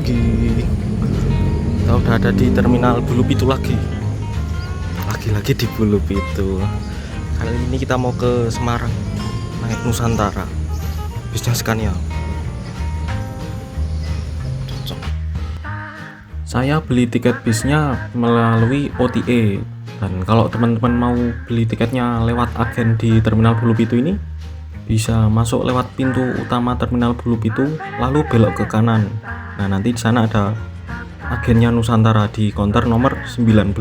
pagi. Kita udah ada di terminal Bulupitu lagi. Lagi-lagi di Bulupitu. Kali ini kita mau ke Semarang, naik Nusantara. Bisnya Scania. Cocok. Saya beli tiket bisnya melalui OTA. Dan kalau teman-teman mau beli tiketnya lewat agen di terminal Bulupitu ini, bisa masuk lewat pintu utama terminal Bulupitu, lalu belok ke kanan. Nah, nanti di sana ada agennya Nusantara di konter nomor 19.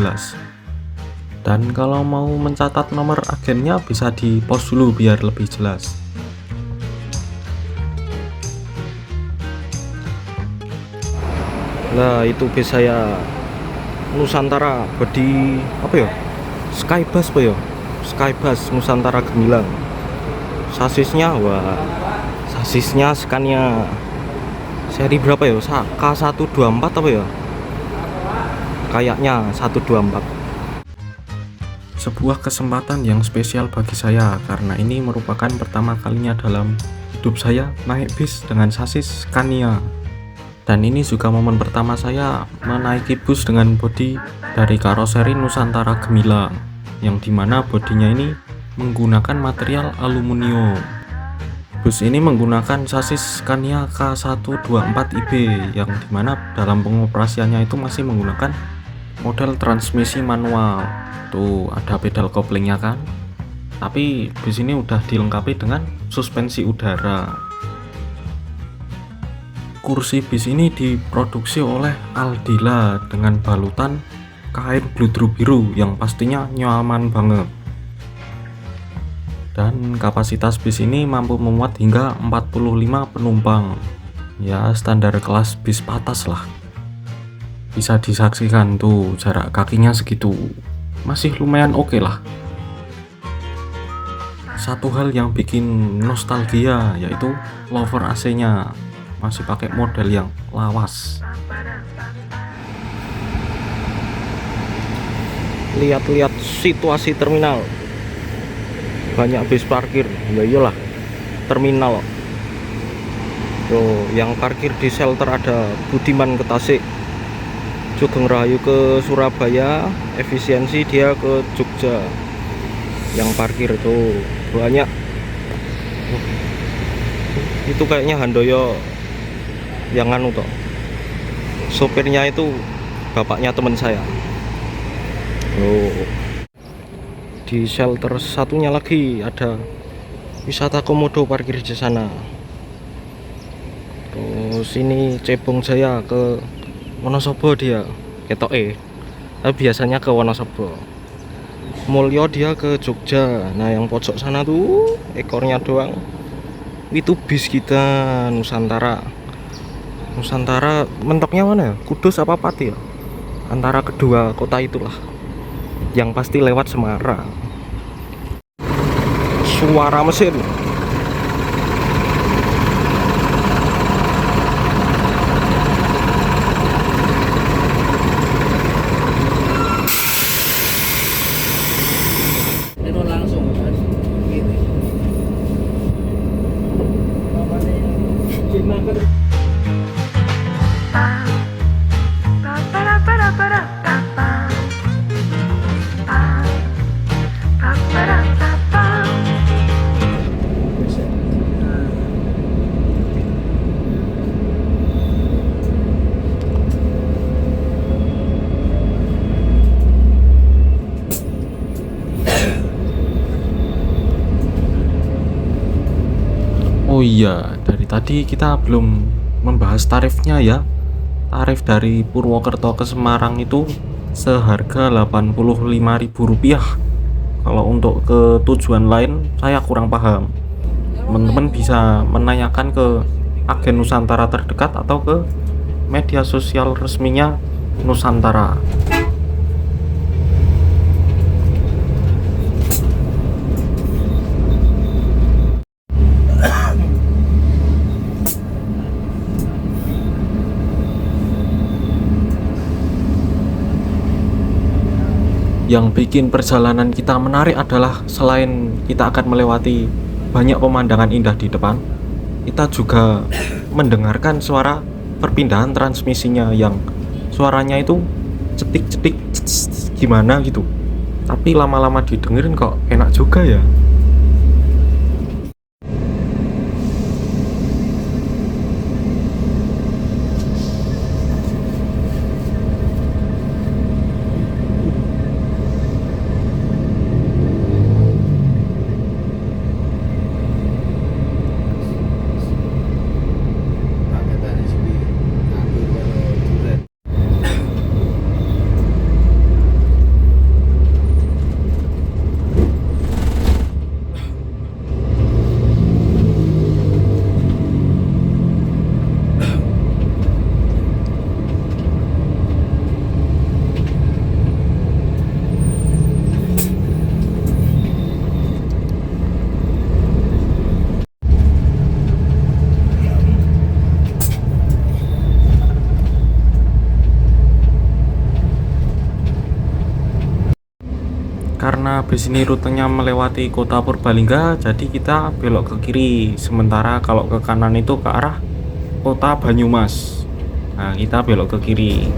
Dan kalau mau mencatat nomor agennya bisa di pause dulu biar lebih jelas. Nah, itu bis saya Nusantara bodi apa ya? Skybus apa ya? Skybus Nusantara Gemilang. Sasisnya Scania seri berapa ya? K124 apa ya? Kayaknya 124. Sebuah kesempatan yang spesial bagi saya karena ini merupakan pertama kalinya dalam hidup saya naik bis dengan sasis Scania. Dan ini juga momen pertama saya menaiki bus dengan bodi dari karoseri Nusantara Gemilang, yang dimana bodinya ini menggunakan material aluminium. Bus ini menggunakan sasis Scania K124IB, yang dimana dalam pengoperasiannya itu masih menggunakan model transmisi manual. Tuh ada pedal koplingnya kan, tapi bus ini udah dilengkapi dengan suspensi udara. Kursi bis ini diproduksi oleh Aldila dengan balutan kain bludru biru yang pastinya nyaman banget. Dan kapasitas bis ini mampu memuat hingga 45 penumpang. Ya, standar kelas bis patas lah. Bisa disaksikan tuh jarak kakinya segitu. Masih lumayan oke lah. Satu hal yang bikin nostalgia yaitu lover AC-nya. Masih pakai model yang lawas. Lihat-lihat situasi terminal. Banyak bis parkir, ya iyalah, terminal. Tuh, yang parkir di shelter ada Budiman ke Tasik, Sugeng Rahayu ke Surabaya, Efisiensi dia ke Jogja. Yang parkir tuh banyak. Itu kayaknya Handoyo yang anu toh. Sopirnya itu bapaknya teman saya. Oh. Di shelter satunya lagi ada wisata komodo parkir di sana. Terus ini cebong saya ke Wonosobo dia ketoke. Tapi biasanya ke Wonosobo. Mulyo dia ke Jogja. Nah, yang pojok sana tuh ekornya doang. Itu bis kita Nusantara. Nusantara mentoknya mana ya? Kudus apa Pati ya? Antara kedua kota itulah. Yang pasti lewat Semarang. Suara mesin. Itu langsung kan gitu. Oh iya, dari tadi kita belum membahas tarifnya ya. Tarif dari Purwokerto ke Semarang itu seharga Rp85.000. Kalau untuk ke tujuan lain saya kurang paham. Teman-teman bisa menanyakan ke agen Nusantara terdekat atau ke media sosial resminya Nusantara. Yang bikin perjalanan kita menarik adalah selain kita akan melewati banyak pemandangan indah di depan, kita juga mendengarkan suara perpindahan transmisinya yang suaranya itu cetik-cetik gimana gitu, tapi lama-lama didengerin kok enak juga ya. Tak katanya sini ngatur kalau duren. Karena bis ini rutenya melewati kota Purbalingga, jadi kita belok ke kiri, sementara kalau ke kanan itu ke arah kota Banyumas. Nah, kita belok ke kiri.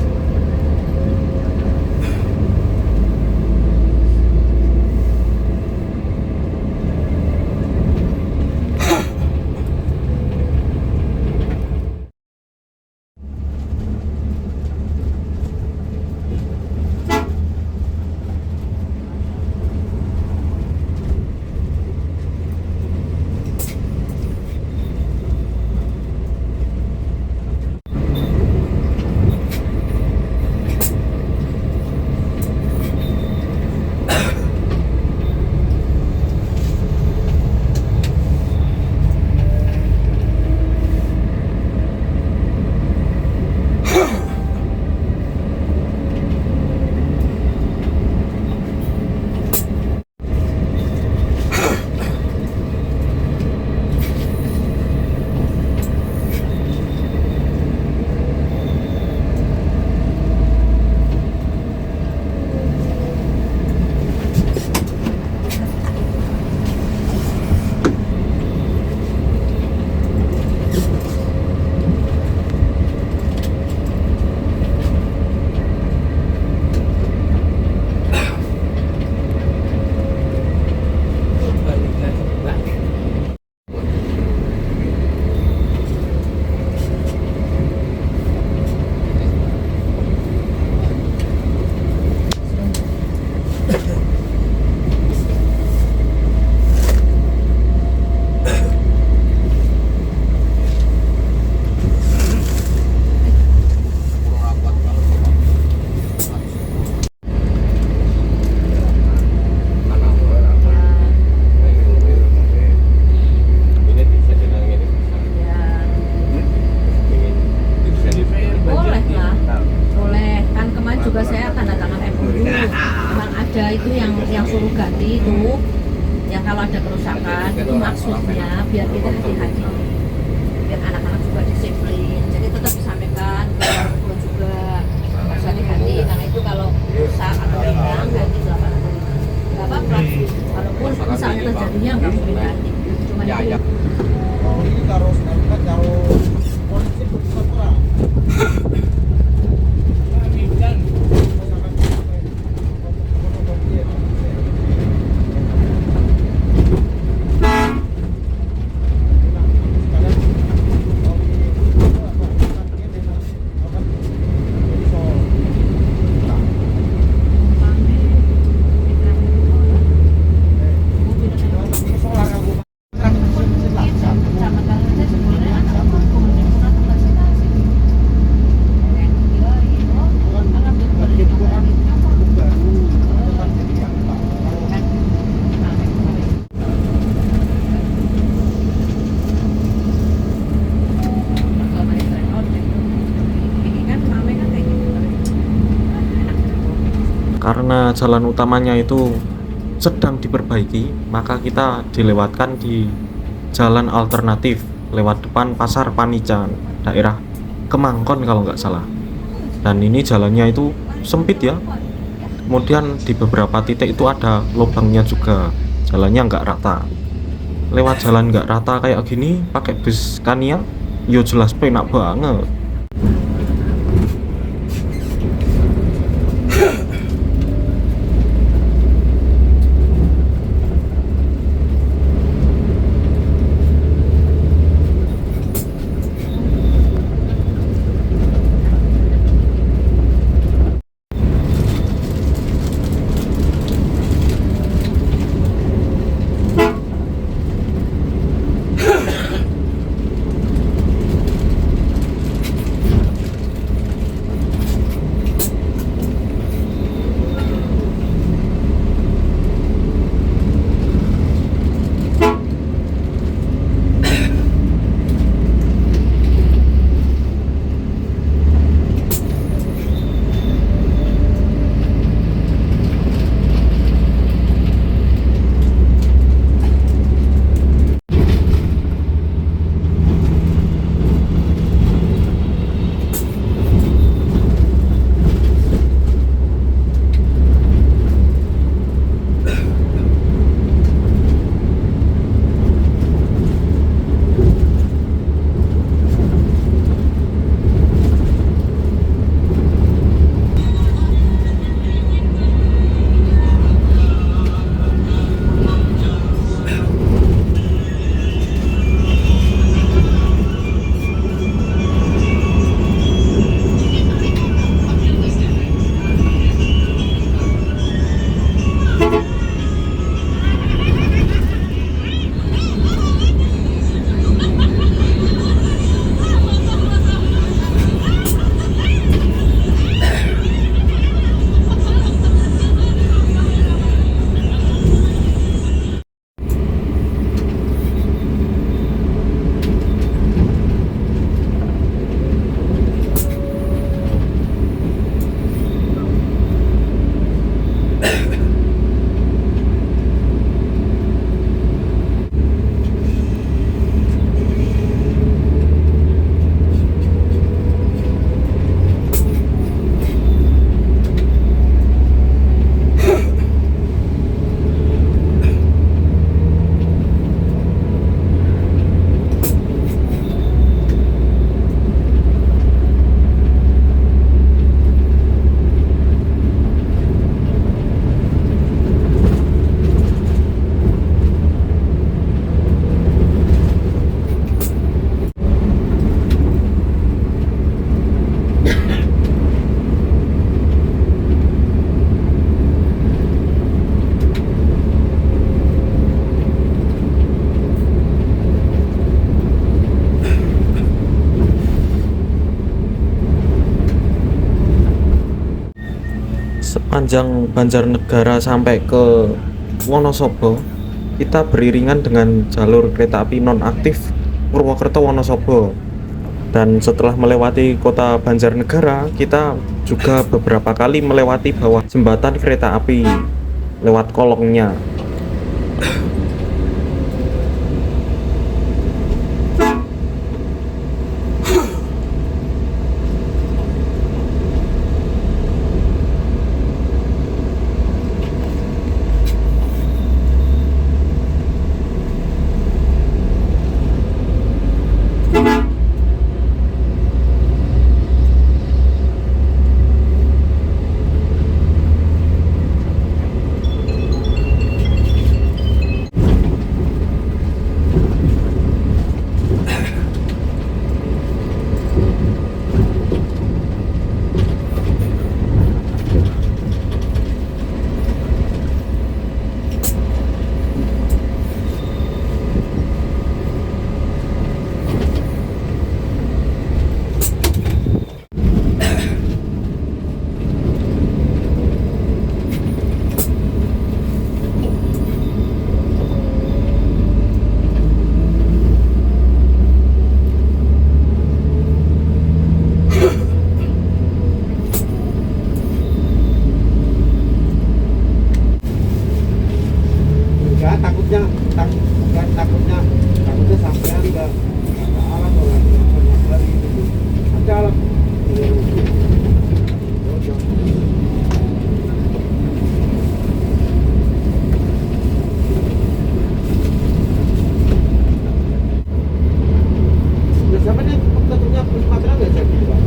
Balik lagi balik. Boleh lah, boleh. Kan kemarin juga saya tanda tangan MOU. Memang ada itu yang suruh ganti itu, yang kalau ada kerusakan itu maksudnya biar kita hati-hati, biar anak-anak juga disiplin. Jadi tetap disampaikan ke orang tua juga harus hati-hati. Karena itu kalau rusak atau hilang ganti 8 nggak apa-apa. Walaupun misalnya terjadinya nggak mungkin ganti, cuma itu. Ini karo kan karo polisi bisa kurang. Karena jalan utamanya itu sedang diperbaiki, maka kita dilewatkan di jalan alternatif lewat depan Pasar Panican, daerah Kemangkon kalau nggak salah. Dan ini jalannya itu sempit ya. Kemudian di beberapa titik itu ada lubangnya juga, jalannya nggak rata. Lewat jalan nggak rata kayak gini pakai bus Scania, yo jelas penak banget. sepanjang Banjarnegara sampai ke Wonosobo, kita beriringan dengan jalur kereta api nonaktif Purwokerto Wonosobo. Dan setelah melewati kota Banjarnegara, kita juga beberapa kali melewati bawah jembatan kereta api lewat kolongnya. Enggak, takutnya bukan takutnya sampean enggak alat orang yang itu ada alat. Ya sampai nih tentunya material nggak jadi Pak.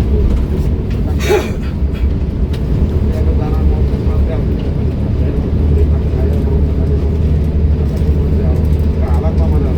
Ya kedatangan mau material. Saya mau alat apa mana?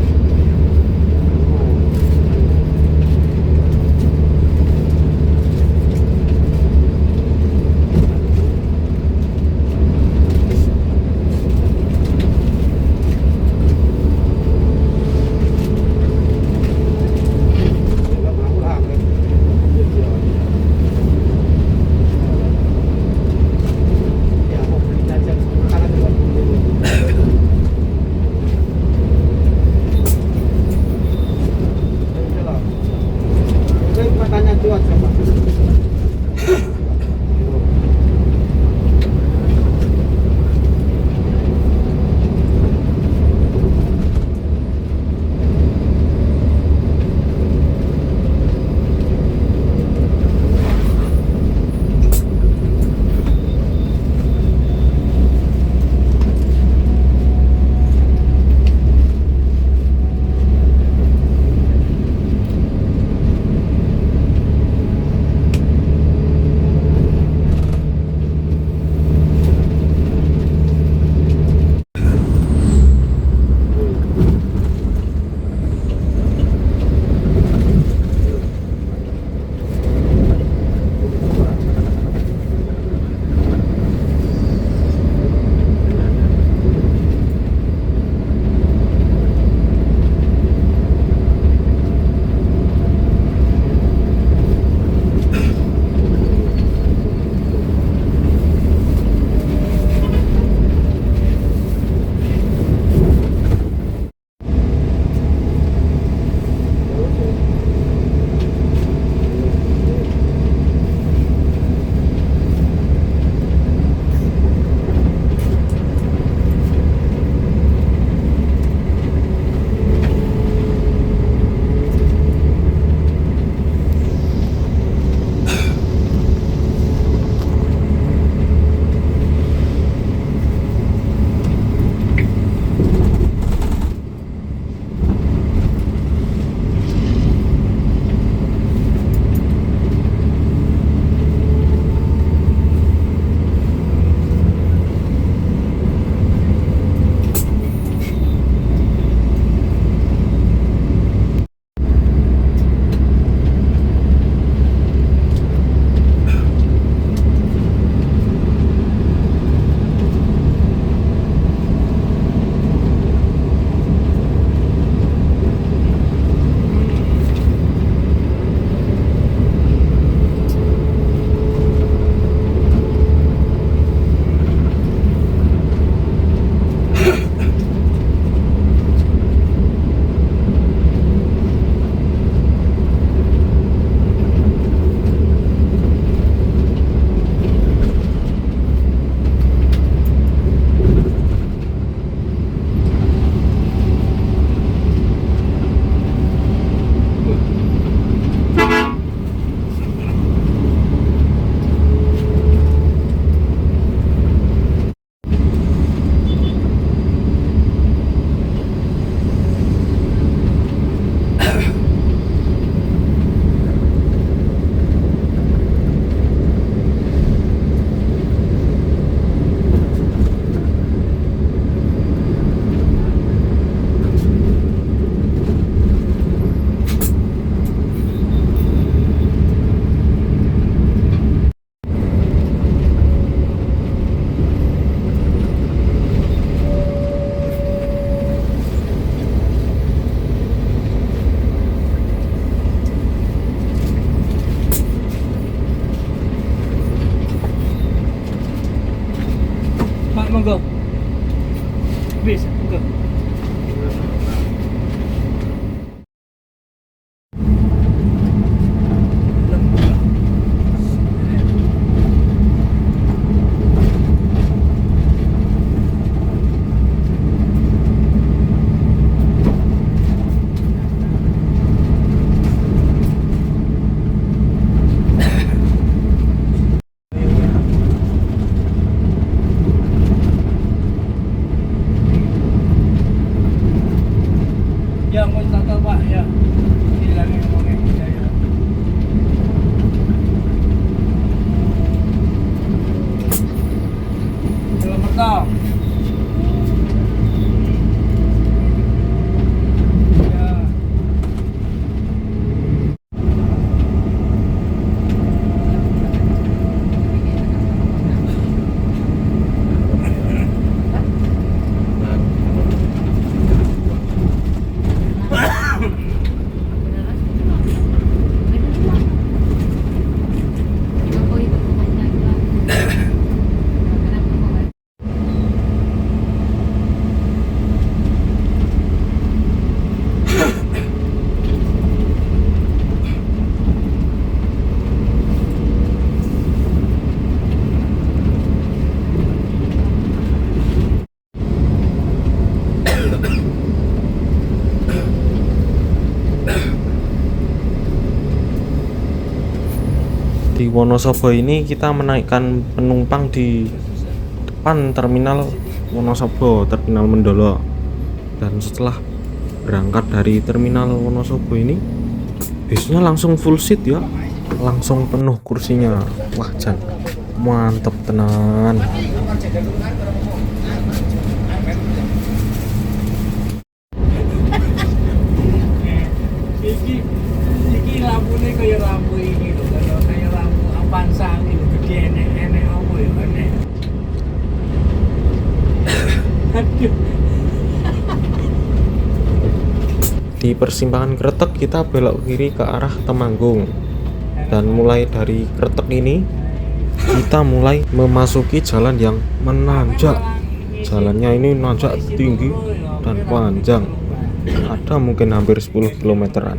Ya mau tata Pak ya. Hilangin ngomongnya ya. Selamat datang. Ya. Di Wonosobo ini kita menaikkan penumpang di depan terminal Wonosobo, terminal Mendolo. Dan setelah berangkat dari terminal Wonosobo ini, bisnya langsung full seat ya, langsung penuh kursinya. Wah Jan, mantep tenan. Iki lampune kaya lampu ini lho, kaya lampu Avanza iki lho, gede enek apa ya enek. Aduh. Di persimpangan Kretek kita belok kiri ke arah Temanggung. Dan mulai dari Kretek ini kita mulai memasuki jalan yang menanjak. Jalannya ini nanjak tinggi dan panjang. Ada mungkin hampir 10 kilometeran.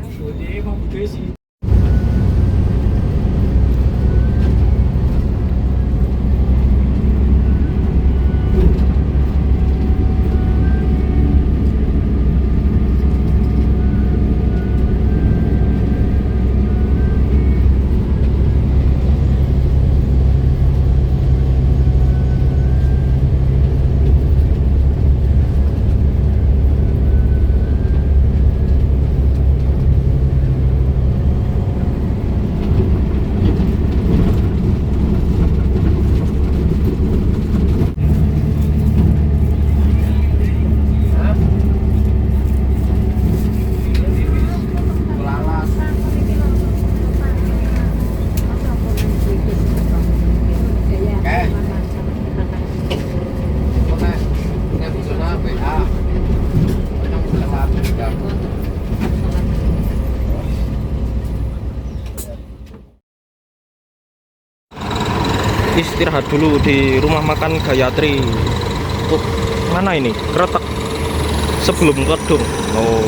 Istirahat dulu di rumah makan Gayatri. Oh, mana ini? Kretek sebelum Kedung. Oh,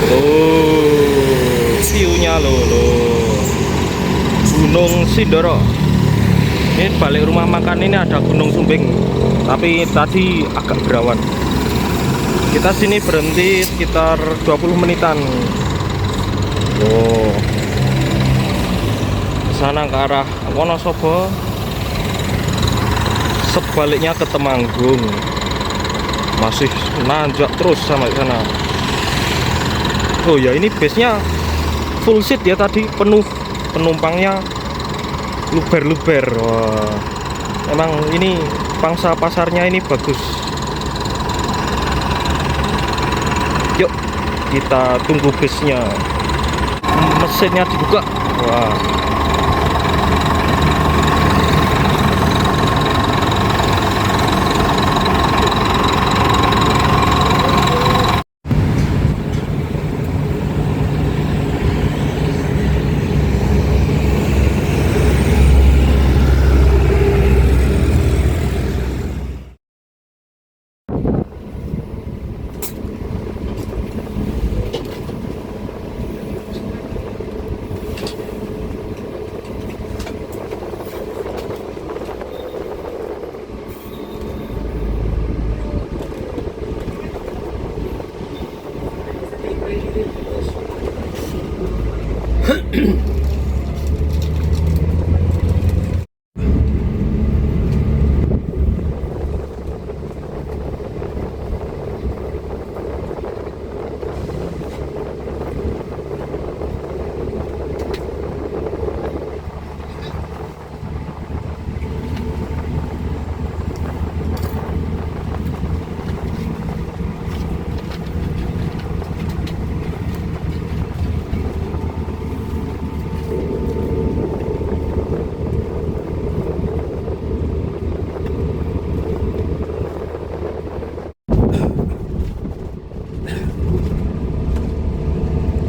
tuh view-nya loh. Gunung Sindoro. Ini balik rumah makan ini ada Gunung Sumbing, tapi tadi agak berawan. Kita sini berhenti sekitar 20 menitan. Oh, sana ke arah Wonosobo, sebaliknya ke Temanggung, masih nanjak terus sampai sana. Oh ya, ini busnya full seat ya, tadi penuh penumpangnya, luber-luber. Wah, emang ini pangsa pasarnya ini bagus. Yuk kita tunggu busnya. Mesinnya dibuka. Wah,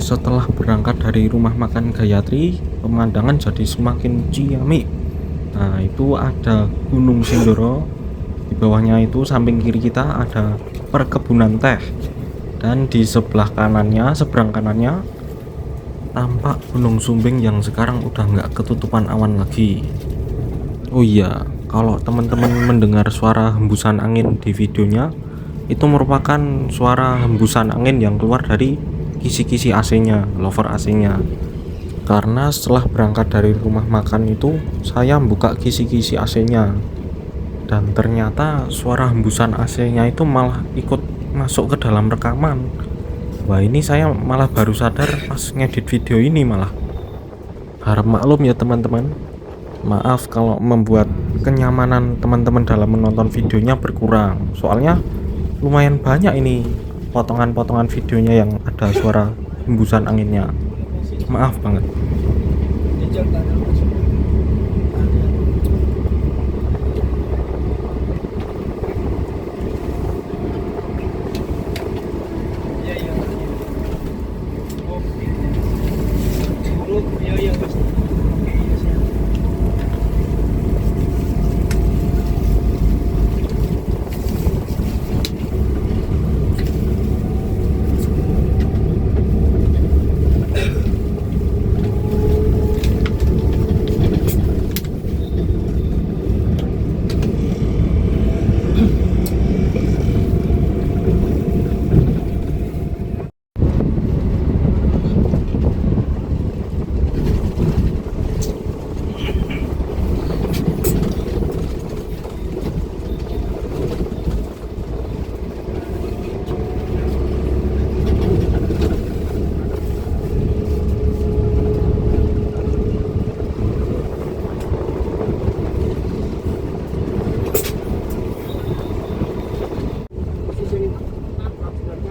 setelah berangkat dari rumah makan Gayatri, pemandangan jadi semakin ciamik. Nah, itu ada Gunung Sindoro. Di bawahnya itu samping kiri kita ada perkebunan teh. Dan di sebelah kanannya, seberang kanannya tampak Gunung Sumbing yang sekarang udah nggak ketutupan awan lagi. Oh iya, kalau teman-teman mendengar suara hembusan angin di videonya, itu merupakan suara hembusan angin yang keluar dari kisi-kisi AC-nya, lover AC-nya. Karena setelah berangkat dari rumah makan itu, saya buka kisi-kisi AC-nya. Dan ternyata suara hembusan AC-nya itu malah ikut masuk ke dalam rekaman. Wah, ini saya malah baru sadar pas ngedit video ini malah. Harap maklum ya teman-teman. Maaf kalau membuat kenyamanan teman-teman dalam menonton videonya berkurang. Soalnya lumayan banyak ini potongan-potongan videonya yang ada suara hembusan anginnya. Maaf banget. Di Jakarta masuk. Iya iya. Oke. Buruk, iya iya Mas. Oke, iya siap.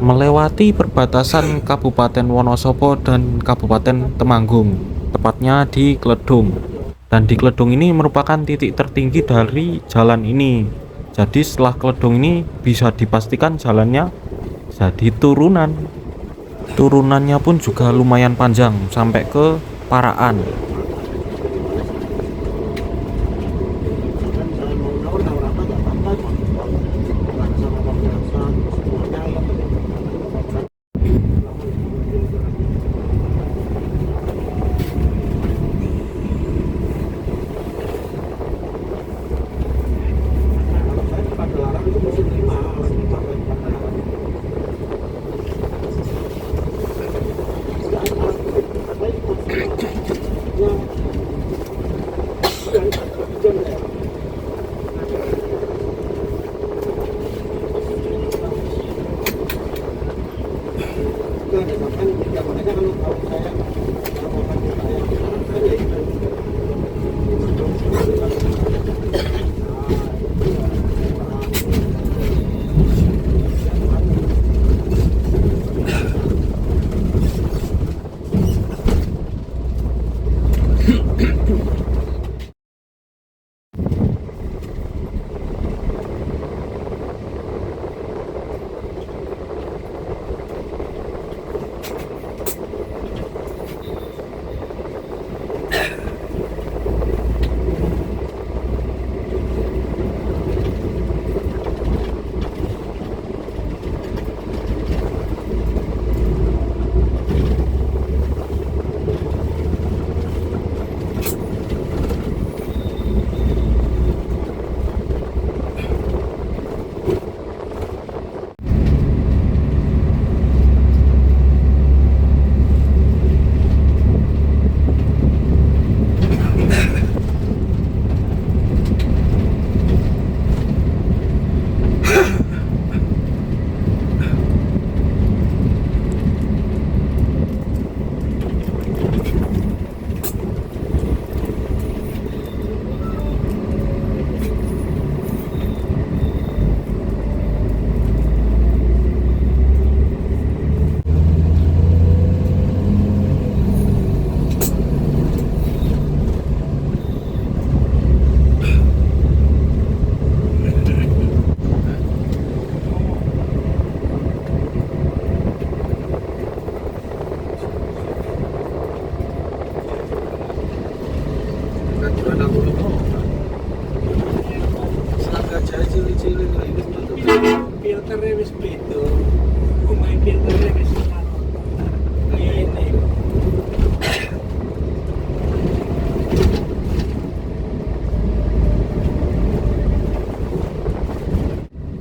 Melewati perbatasan Kabupaten Wonosobo dan Kabupaten Temanggung, tepatnya di Kledung. Dan di Kledung ini merupakan titik tertinggi dari jalan ini. Jadi setelah Kledung ini bisa dipastikan jalannya jadi turunan. Turunannya pun juga lumayan panjang sampai ke Paraan.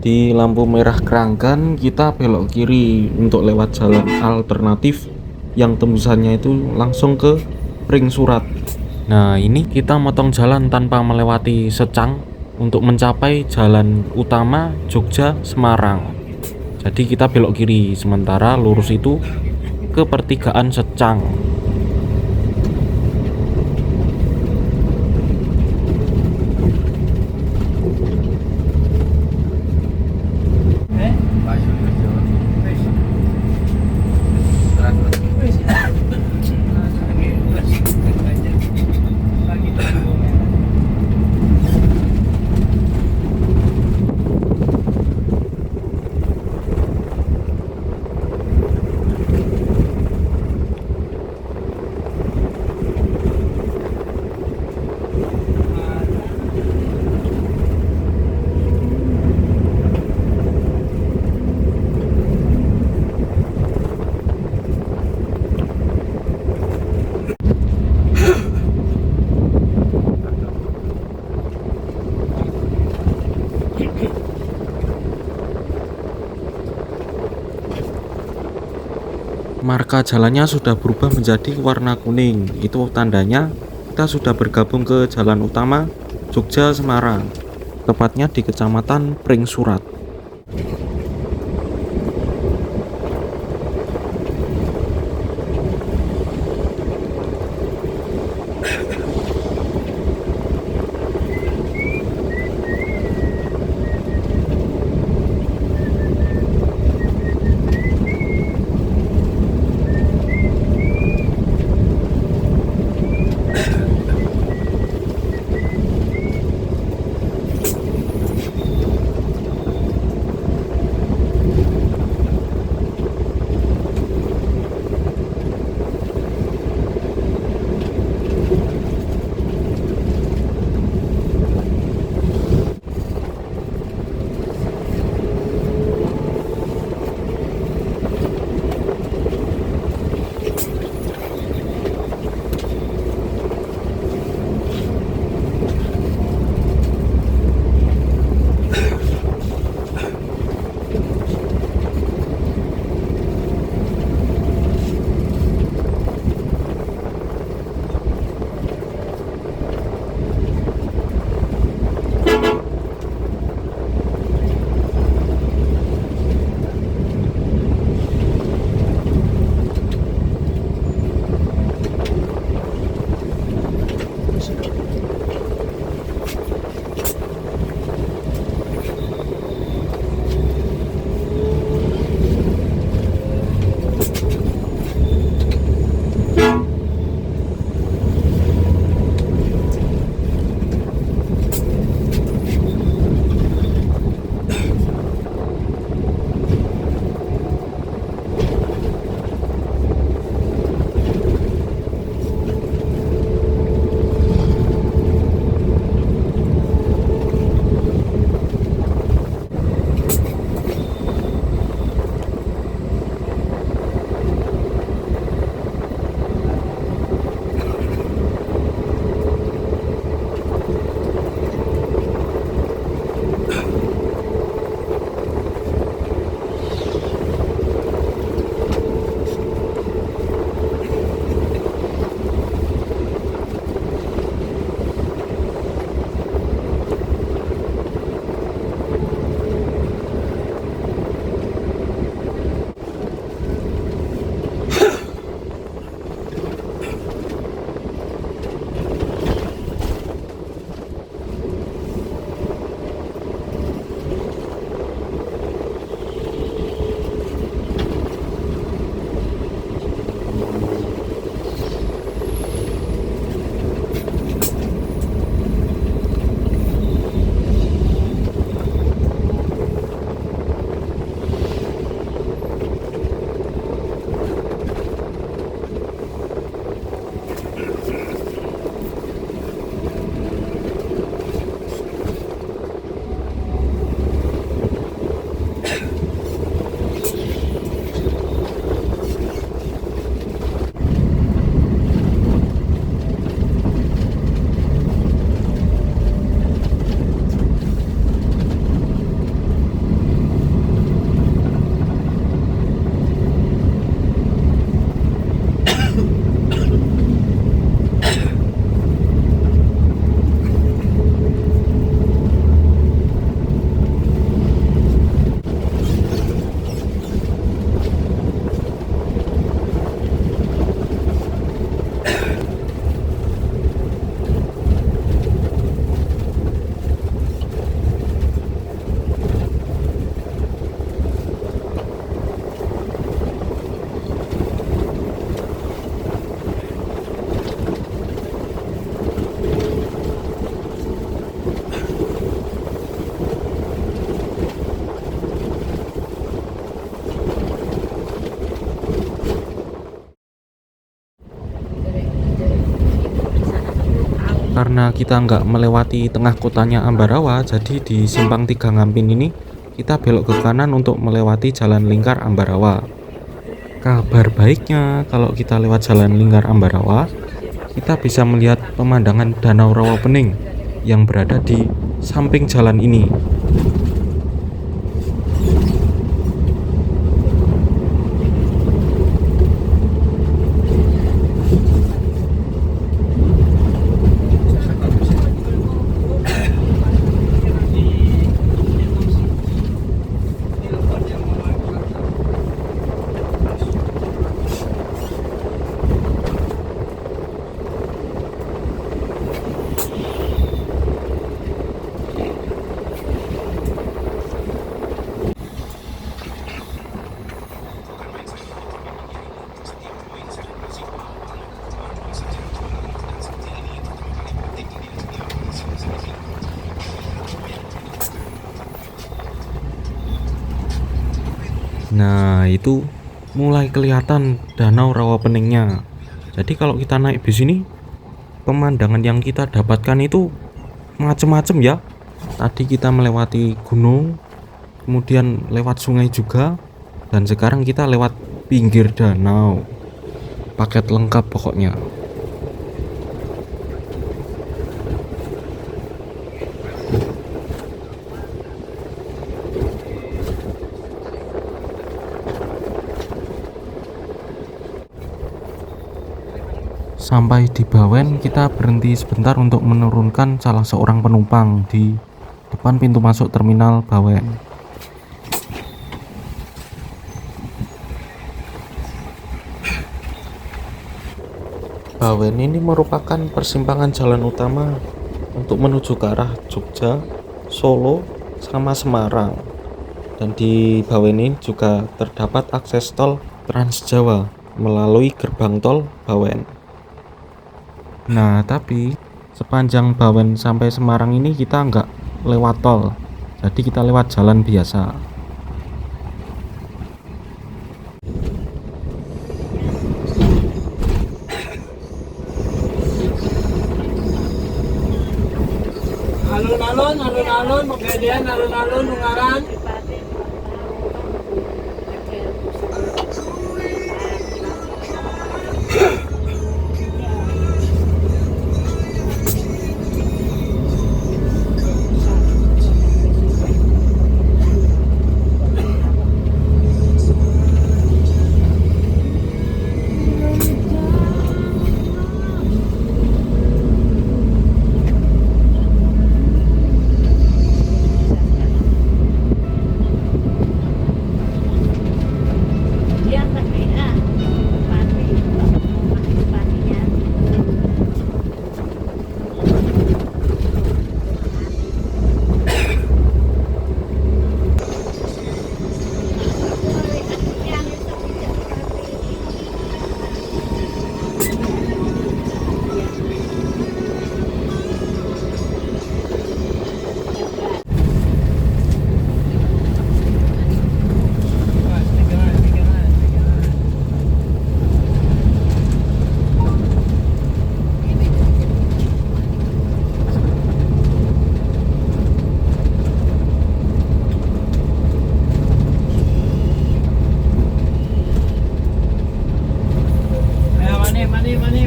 Di lampu merah Keranggan kita belok kiri untuk lewat jalan alternatif yang tembusannya itu langsung ke Pring Surat. Nah, ini kita motong jalan tanpa melewati Secang untuk mencapai jalan utama Jogja Semarang. Jadi kita belok kiri, sementara lurus itu ke pertigaan Secang. Marka jalannya sudah berubah menjadi warna kuning. Itu tandanya kita sudah bergabung ke jalan utama Jogja Semarang, tepatnya di Kecamatan Pring Surat. Karena kita nggak melewati tengah kotanya Ambarawa, jadi di simpang 3 Ngampin ini kita belok ke kanan untuk melewati jalan lingkar Ambarawa. Kabar baiknya, kalau kita lewat jalan lingkar Ambarawa, kita bisa melihat pemandangan Danau Rawapening yang berada di samping jalan ini. Nah, itu mulai kelihatan Danau Rawapeningnya. Jadi kalau kita naik bis ini, pemandangan yang kita dapatkan itu macem-macem ya. Tadi kita melewati gunung, kemudian lewat sungai juga, dan sekarang kita lewat pinggir danau. Paket lengkap pokoknya. Sampai di Bawen, kita berhenti sebentar untuk menurunkan salah seorang penumpang di depan pintu masuk terminal Bawen. Bawen ini merupakan persimpangan jalan utama untuk menuju ke arah Jogja, Solo, sama Semarang. Dan di Bawen ini juga terdapat akses tol Trans Jawa melalui gerbang tol Bawen. Nah, tapi sepanjang Bawen sampai Semarang ini kita nggak lewat tol, jadi kita lewat jalan biasa. Alun-alun, Pegadaian, alun-alun, Ungaran.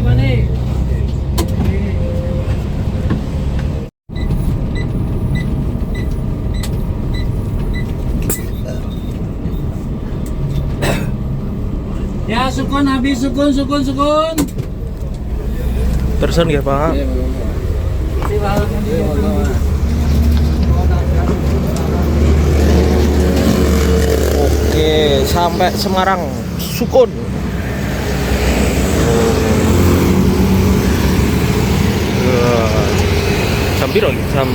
Mani. Ya, sukun habis, sukun. Terusan ya Pak? Oke, sampai Semarang, sukun. Jam piro? Jam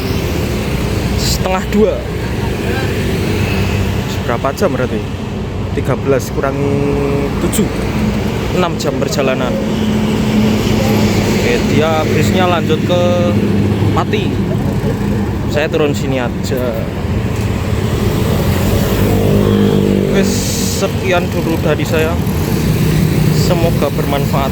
1:30. Berapa jam berarti? 13 kurang 7, 6 jam perjalanan. Oke, dia bisnya lanjut ke Pati. Saya turun sini aja. Wes, sekian dulu dari saya. Semoga bermanfaat.